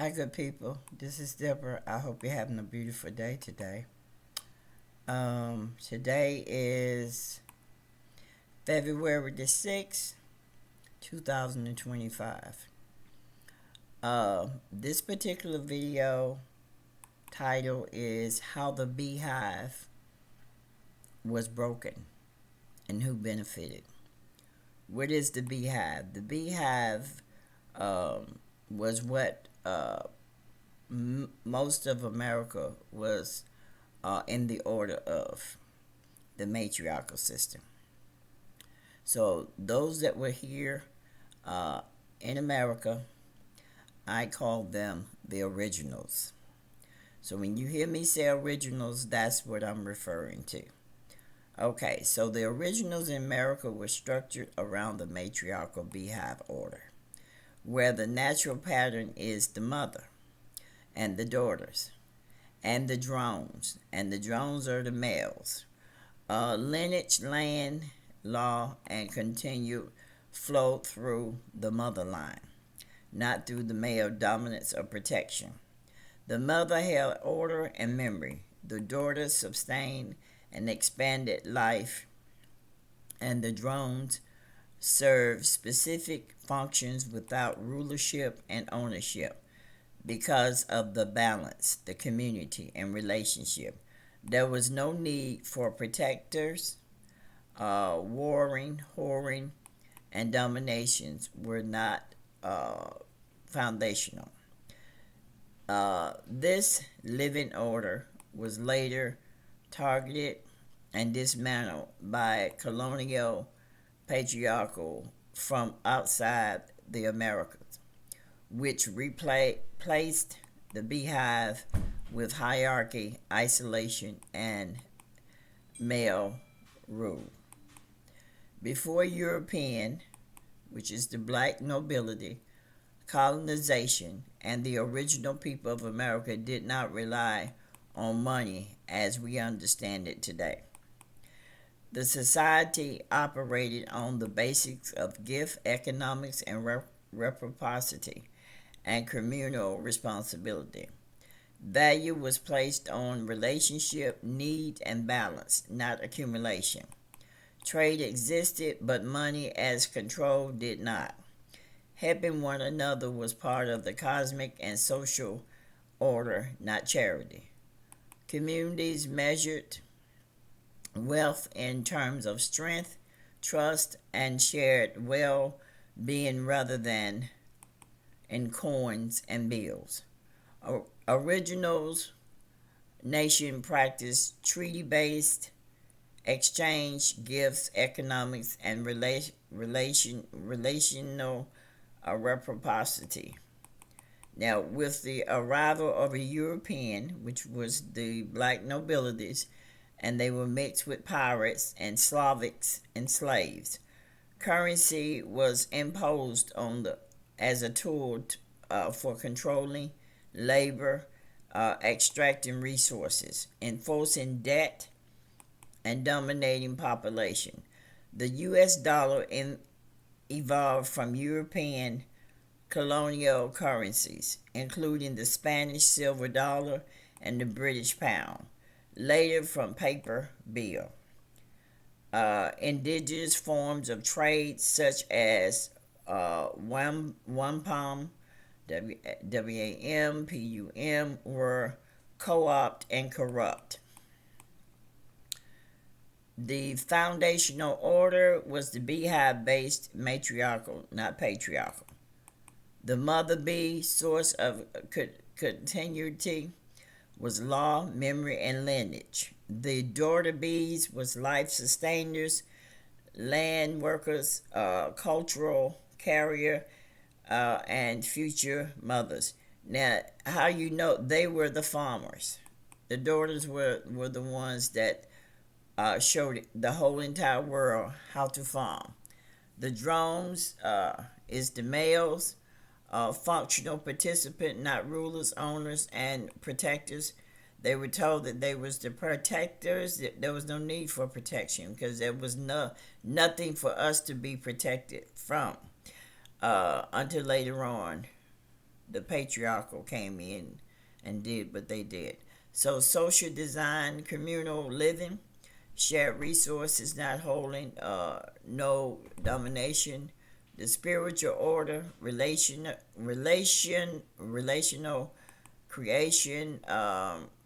Hi, good people. This is Deborah. I hope you're having a beautiful day today. Today is February the 6th, 2025. This particular video title is How the BEEHive Was Broken and Who Benefited. What is the BEEHive? The BEEHive was what most of America was in the order of the matriarchal system. So those that were here in America, I call them the originals. So when you hear me say originals, that's what I'm referring to. Okay, so the originals in America were structured around the matriarchal BEEHive order, where the natural pattern is the mother and the daughters and the drones, and the drones are the males. Lineage, land, law, and continued flow through the mother line, not through the male dominance or protection. The mother held order and memory. The daughters sustained and expanded life, and the drones served specific functions without rulership and ownership because of the balance, the community, and relationship. There was no need for protectors. Warring, hoarding, and dominations were not foundational. This living order was later targeted and dismantled by colonial patriarchal from outside the Americas, which replaced the BEEHive with hierarchy, isolation, and male rule. Before European, which is the black nobility, colonization, and the original people of America did not rely on money as we understand it today. The society operated on the basics of gift economics and reciprocity and communal responsibility. Value was placed on relationship, need, and balance, not accumulation. Trade existed, but money as control did not. Helping one another was part of the cosmic and social order, not charity. Communities measured wealth in terms of strength, trust, and shared well being rather than in coins and bills. Originals nation practiced treaty-based exchange, gifts, economics, and relational reciprocity. Now, with the arrival of a European, which was the black nobilities, and they were mixed with pirates and Slavics and slaves, currency was imposed on the as a tool for controlling labor, extracting resources, enforcing debt, and dominating population. The U.S. dollar evolved from European colonial currencies, including the Spanish silver dollar and the British pound, later from paper bill. Indigenous forms of trade such as wampum, WAMPUM, were co-opted and corrupt. The foundational order was the BEEHive based matriarchal, not patriarchal. The mother bee, source of continuity, was law, memory, and lineage. The daughter bees was life sustainers, land workers, cultural carrier, and future mothers. Now, how you know they were the farmers? The daughters were the ones that showed the whole entire world how to farm. The drones is the males, functional participant, not rulers, owners, and protectors. They were told that they was the protectors. That there was no need for protection because there was nothing for us to be protected from until later on the patriarchal came in and did what they did. So social design, communal living, shared resources, not holding, no domination, the spiritual order, relational creation,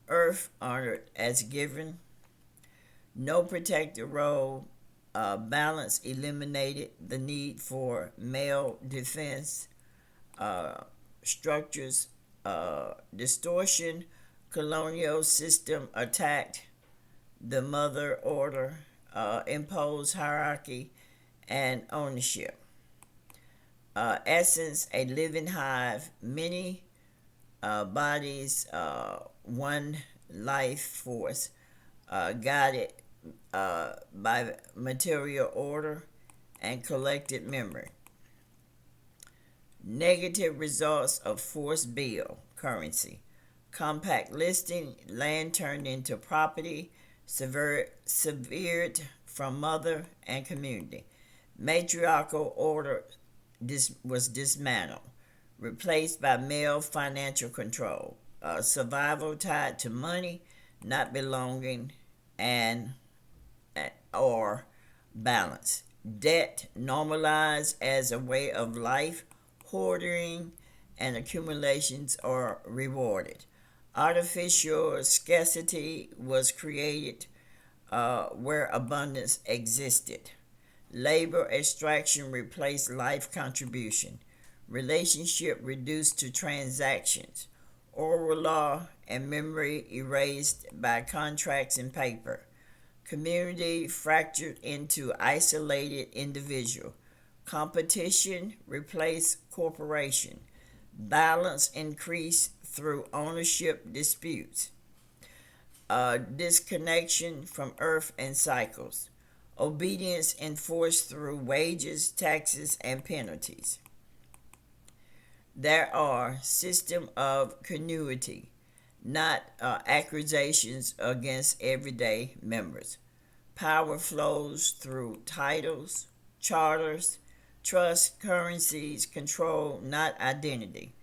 earth honored as given, no protected role, balance eliminated, the need for male defense, uh, structures, distortion, colonial system attacked, the mother order, imposed hierarchy and ownership. Essence, a living hive, many bodies, one life force, guided by material order and collected memory. Negative results of forced bill currency. Compact listing, land turned into property, severed from mother and community. Matriarchal order was dismantled, replaced by male financial control. Survival tied to money, not belonging, and or balance. Debt normalized as a way of life. Hoarding and accumulations are rewarded. Artificial scarcity was created where abundance existed. Labor extraction replaced life contribution. Relationship reduced to transactions. Oral law and memory erased by contracts and paper. Community fractured into isolated individual. Competition replaced corporation. Balance increased through ownership disputes. Disconnection from earth and cycles. Obedience enforced through wages, taxes, and penalties. There are system of continuity, not accusations against everyday members. Power flows through titles, charters, trust, currencies, control, not identity.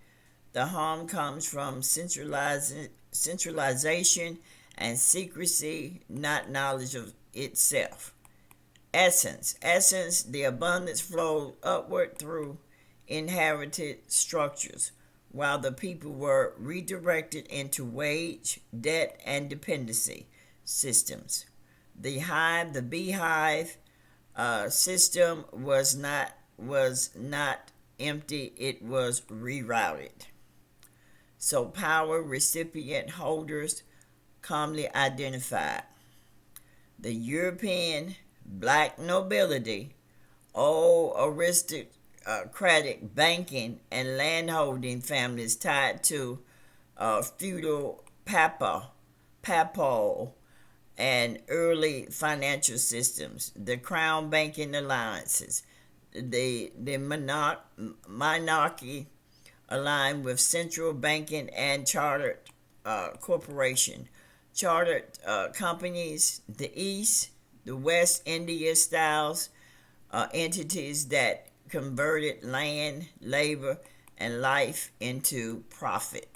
The harm comes from centralization and secrecy, not knowledge of itself. Essence, the abundance flows upward through inherited structures, while the people were redirected into wage, debt, and dependency systems. The BEEHive system was not empty; it was rerouted. So power recipient holders calmly identified. The European black nobility, old aristocratic banking and landholding families tied to feudal papal and early financial systems, the crown banking alliances, the monarchy aligned with central banking and chartered corporation, chartered companies, the East, the West India styles entities that converted land, labor, and life into profit.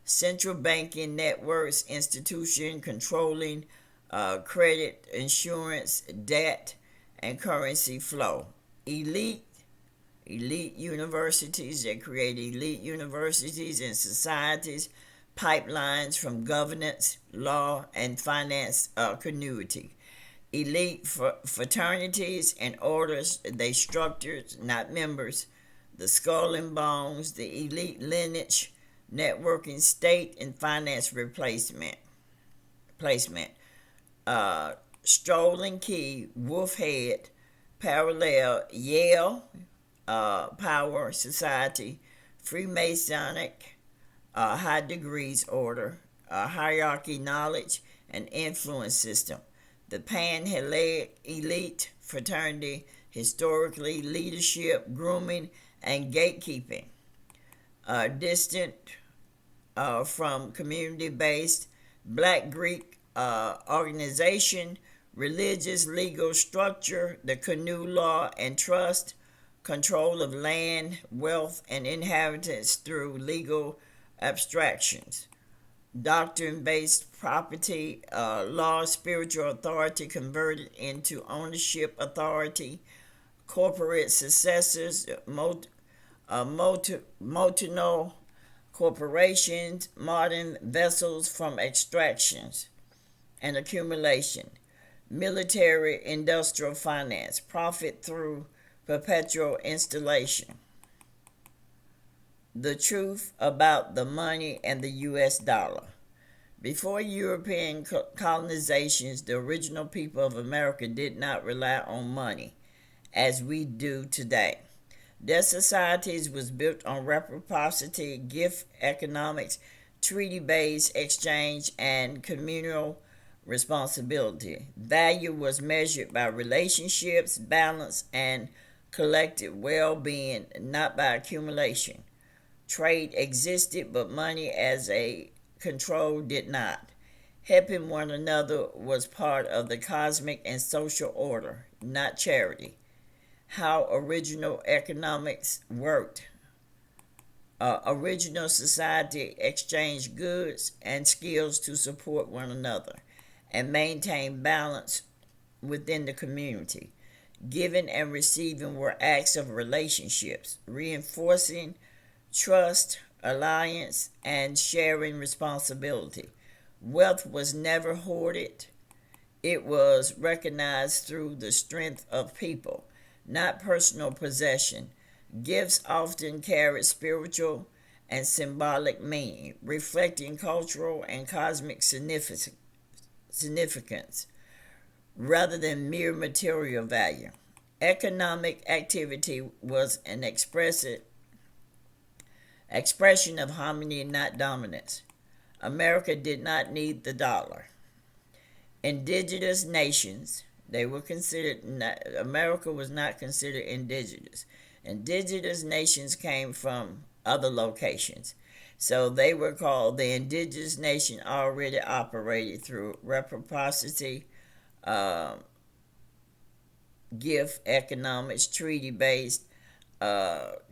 Central banking networks, institution controlling credit, insurance, debt, and currency flow. Elite universities that create elite universities and societies, pipelines from governance, law, and finance continuity. Elite fraternities and orders, they structured, not members. The skull and bones, the elite lineage, networking, state and finance placement. Strolling Key, Wolfhead, Parallel, Yale, Power Society, Freemasonic, High Degrees Order, Hierarchy Knowledge, and Influence System. The Pan-Hellenic Elite Fraternity, historically leadership, grooming, and gatekeeping. Distant from community-based Black Greek organization, religious legal structure, the canoe law and trust, control of land, wealth, and inheritance through legal abstractions, doctrine based property law, spiritual authority converted into ownership authority, corporate successors, multinational corporations, modern vessels from extractions and accumulation, military industrial finance, profit through perpetual installation. The truth about the money and the US dollar. Before European colonizations, the original people of America did not rely on money as we do today. Their societies was built on reciprocity, gift economics, treaty-based exchange, and communal responsibility. Value was measured by relationships, balance, and collective well-being, not by accumulation. Trade existed, but money as a control did not. Helping one another was part of the cosmic and social order, not charity. How original economics worked. Original society exchanged goods and skills to support one another and maintain balance within the community. Giving and receiving were acts of relationships, reinforcing trust, alliance, and sharing responsibility. Wealth was never hoarded, it was recognized through the strength of people, not personal possession. Gifts often carried spiritual and symbolic meaning, reflecting cultural and cosmic significance rather than mere material value. Economic activity was an expression of harmony, not dominance. America did not need the dollar. Indigenous nations, they were considered, America was not considered indigenous. Indigenous nations came from other locations. So they were called, the indigenous nation already operated through reciprocity, gift economics, treaty based,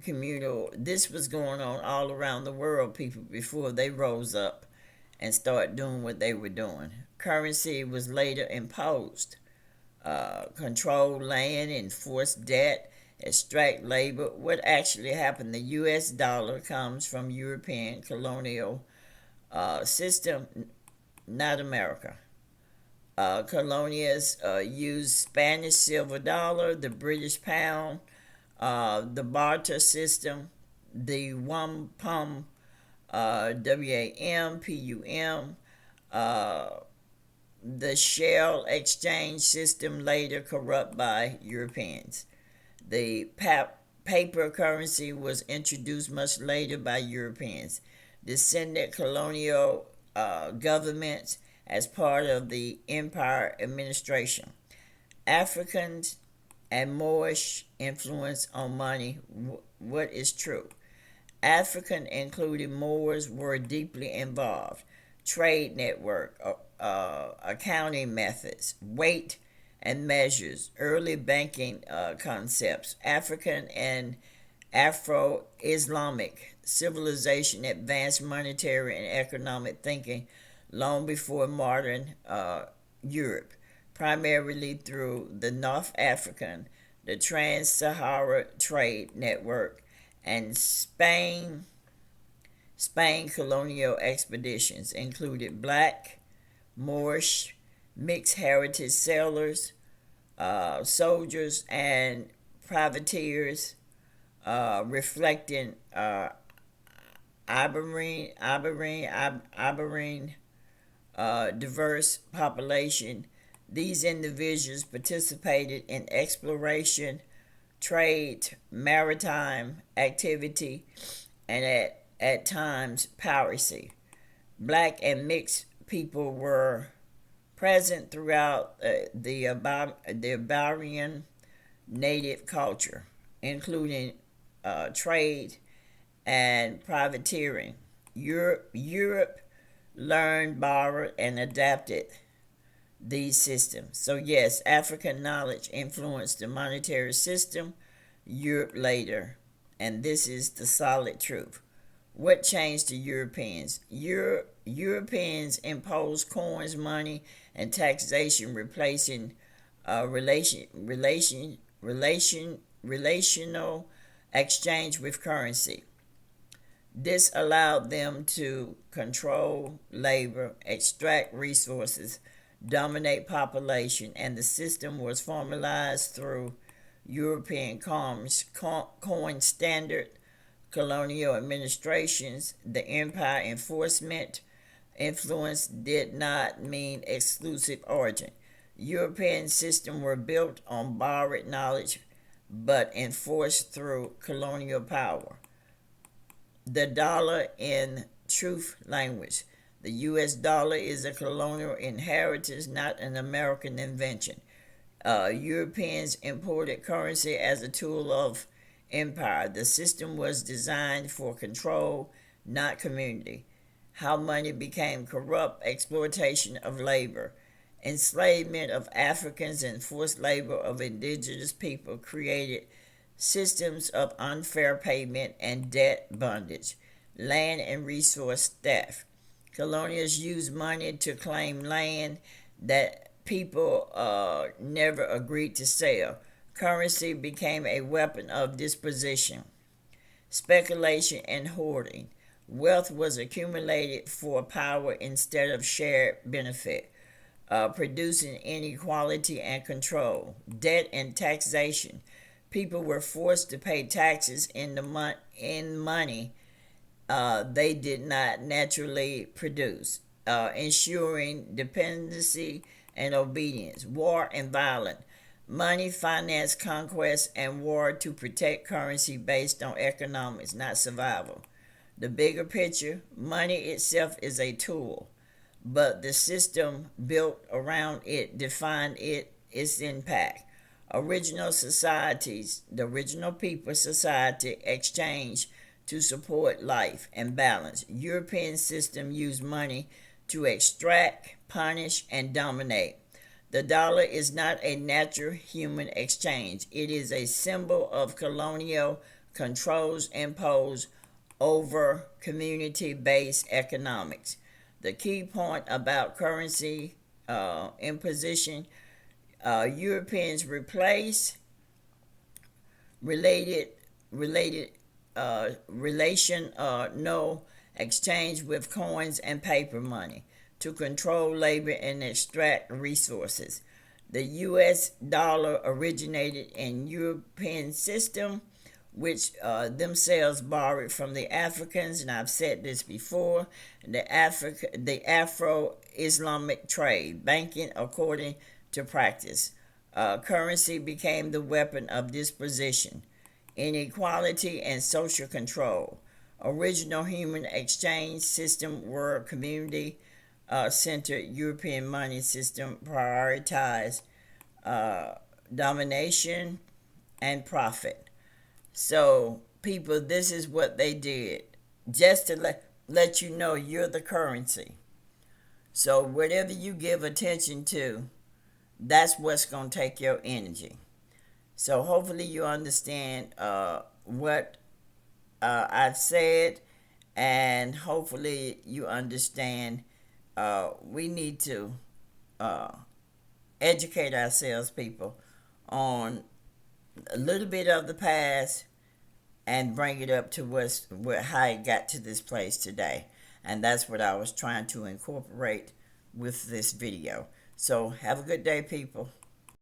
communal. This was going on all around the world, people, before they rose up and started doing what they were doing. Currency was later imposed. Control land, enforce debt, extract labor. What actually happened? The U.S. dollar comes from European colonial system, not America. Colonials used Spanish silver dollar, the British pound, the barter system, the wampum, WAMPUM, the shell exchange system later corrupt by Europeans. The paper currency was introduced much later by Europeans. Descended colonial governments as part of the empire administration. Africans and Moorish influence on money. What is true? African, including Moors, were deeply involved. Trade network, accounting methods, weight and measures, early banking concepts. African and Afro-Islamic civilization advanced monetary and economic thinking long before modern Europe, primarily through the North African, the Trans-Sahara Trade Network, and Spain colonial expeditions included black, Moorish, mixed heritage sailors, soldiers, and privateers, reflecting Iberean diverse population. These individuals participated in exploration, trade, maritime activity, and at times piracy. Black and mixed people were present throughout the Iberian native culture, including trade and privateering. Europe learned, borrowed, and adapted these systems. So yes, African knowledge influenced the monetary system. Europe later, and this is the solid truth. What changed the Europeans? Europeans imposed coins, money, and taxation, replacing relational exchange with currency. This allowed them to control labor, extract resources, dominate population, and the system was formalized through European coin standard, colonial administrations. The empire enforcement influence did not mean exclusive origin. European systems were built on borrowed knowledge but enforced through colonial power. The dollar in truth language. The US dollar is a colonial inheritance, not an American invention. Europeans imported currency as a tool of empire. The system was designed for control, not community. How money became corrupt, exploitation of labor, enslavement of Africans, and forced labor of indigenous people created systems of unfair payment and debt bondage, land and resource theft. Colonials used money to claim land that people never agreed to sell. Currency became a weapon of disposition, speculation, and hoarding. Wealth was accumulated for power instead of shared benefit, producing inequality and control. Debt and taxation. People were forced to pay taxes in money they did not naturally produce, ensuring dependency and obedience. War and violence. Money financed conquest and war to protect currency based on economics, not survival. The bigger picture, money itself is a tool, but the system built around it defined its impact. Original societies, the original people society exchange to support life and balance. European system used money to extract, punish, and dominate. The dollar is not a natural human exchange. It is a symbol of colonial controls imposed over community-based economics. The key point about currency imposition: Europeans replace related relational exchange with coins and paper money to control labor and extract resources. The US dollar originated in European system, which themselves borrowed from the Africans, and I've said this before, the Afro-Islamic trade, banking according to practice. Currency became the weapon of disposition, inequality, and social control. Original human exchange system were community centered. European money system prioritized domination and profit. So, people, this is what they did, just to let you know you're the currency. So, whatever you give attention to, that's what's going to take your energy. So, hopefully, you understand what I've said, and hopefully, you understand we need to educate ourselves, people, on a little bit of the past and bring it up to how it got to this place today. And that's what I was trying to incorporate with this video. So have a good day, people.